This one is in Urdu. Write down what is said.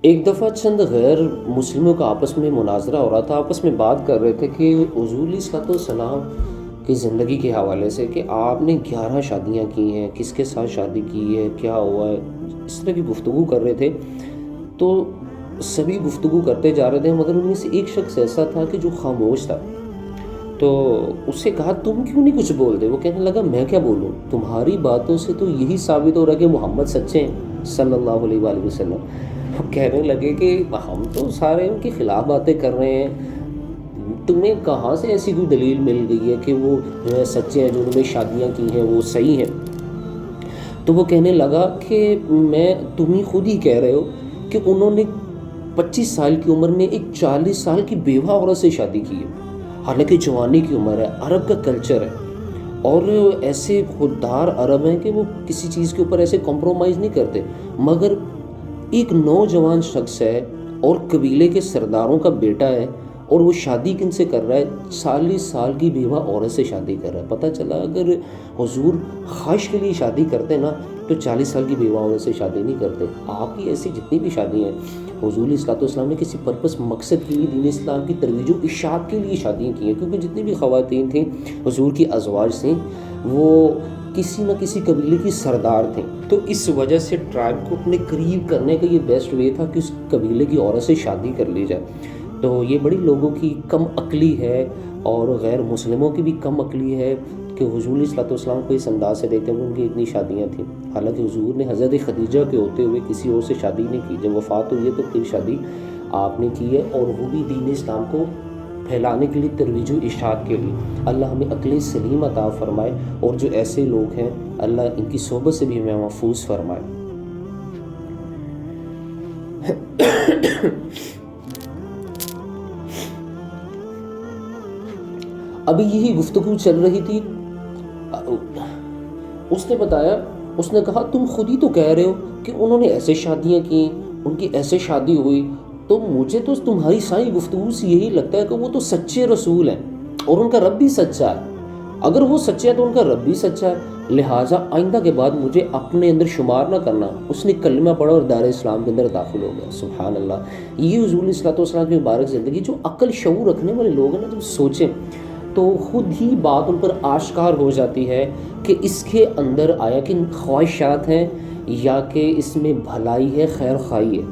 ایک دفعہ چند غیر مسلموں کا آپس میں مناظرہ ہو رہا تھا، آپس میں بات کر رہے تھے کہ حضور علیہ الصلوۃ والسلام کی زندگی کے حوالے سے کہ آپ نے 11 شادیاں کی ہیں، کس کے ساتھ شادی کی ہے، کیا ہوا ہے، اس طرح کی گفتگو کر رہے تھے۔ تو سبھی گفتگو کرتے جا رہے تھے، مگر ان میں سے ایک شخص ایسا تھا کہ جو خاموش تھا۔ تو اس سے کہا تم کیوں نہیں کچھ بولتے؟ وہ کہنے لگا میں کیا بولوں، تمہاری باتوں سے تو یہی ثابت ہو رہا ہے کہ محمد سچے ہیں صلی اللہ علیہ وآلہ وسلم۔ وہ کہنے لگے کہ ہم تو سارے ان کے خلاف باتیں کر رہے ہیں، تمہیں کہاں سے ایسی کوئی دلیل مل گئی ہے کہ وہ جو ہے سچے ہیں، جو انہوں نے شادیاں کی ہیں وہ صحیح ہیں؟ تو وہ کہنے لگا کہ تم ہی خود ہی کہہ رہے ہو کہ انہوں نے 25 سال کی عمر میں ایک 40 سال کی بیوہ عورت سے شادی کی ہے، حالانکہ جوانی کی عمر ہے، عرب کا کلچر ہے، اور ایسے خوددار عرب ہیں کہ وہ کسی چیز کے اوپر ایسے کمپرومائز نہیں کرتے۔ مگر ایک نوجوان شخص ہے اور قبیلے کے سرداروں کا بیٹا ہے، اور وہ شادی کن سے کر رہا ہے؟ 40 سال کی بیوہ عورت سے شادی کر رہا ہے۔ پتہ چلا اگر حضور خواہش کے لیے شادی کرتے نا تو 40 سال کی بیوہ عورت سے شادی نہیں کرتے۔ آپ کی ایسی جتنی بھی شادی ہیں، حضور علیہ الصلوۃ والسلام نے کسی پرپس مقصد کے لیے دین اسلام کی ترویج و اشاعت کے لیے شادیاں کی ہیں، کیونکہ جتنی بھی خواتین تھیں حضور کی ازواج سے وہ کسی نہ کسی قبیلے کی سردار تھیں۔ تو اس وجہ سے ٹرائب کو اپنے قریب کرنے کا یہ بیسٹ وے تھا کہ اس قبیلے کی عورت سے شادی کر لی جائے۔ تو یہ بڑی لوگوں کی کم عقلی ہے، اور غیر مسلموں کی بھی کم عقلی ہے کہ حضور علیہ الصلوۃ والسلام کو اس انداز سے دیکھتے ہیں ان کی اتنی شادیاں تھیں، حالانکہ حضور نے حضرت خدیجہ کے ہوتے ہوئے کسی اور سے شادی نہیں کی۔ جب وفات ہوئی ہے تو پھر شادی آپ نے کی ہے، اور وہ بھی دین اسلام کو پھیلانے کے لیے، ترویج و اشاعت کے لیے۔ اللہ ہمیں عقل سلیم عطا فرمائے، اور جو ایسے لوگ ہیں اللہ ان کی صحبت سے بھی ہمیں محفوظ فرمائے۔ ابھی یہی گفتگو چل رہی تھی، اس نے بتایا، اس نے کہا تم خود ہی تو کہہ رہے ہو کہ انہوں نے ایسے شادیاں کی، ان کی ایسے شادی ہوئی، تو مجھے تو تمہاری ساری گفتگو سے یہی لگتا ہے کہ وہ تو سچے رسول ہیں اور ان کا رب بھی سچا ہے۔ اگر وہ سچے ہیں تو ان کا رب بھی سچا ہے، لہٰذا آئندہ کے بعد مجھے اپنے اندر شمار نہ کرنا۔ اس نے کلمہ پڑھا اور دار اسلام کے اندر داخل ہو گیا۔ سبحان اللہ، یہ حضور علیہ الصلوۃ والسلام کی مبارک زندگی، جو عقل شعور رکھنے والے لوگ ہیں نا، جب سوچیں تو خود ہی بات ان پر آشکار ہو جاتی ہے کہ اس کے اندر آیا کہ خواہشات ہیں یا کہ اس میں بھلائی ہے، خیر خواہی ہے۔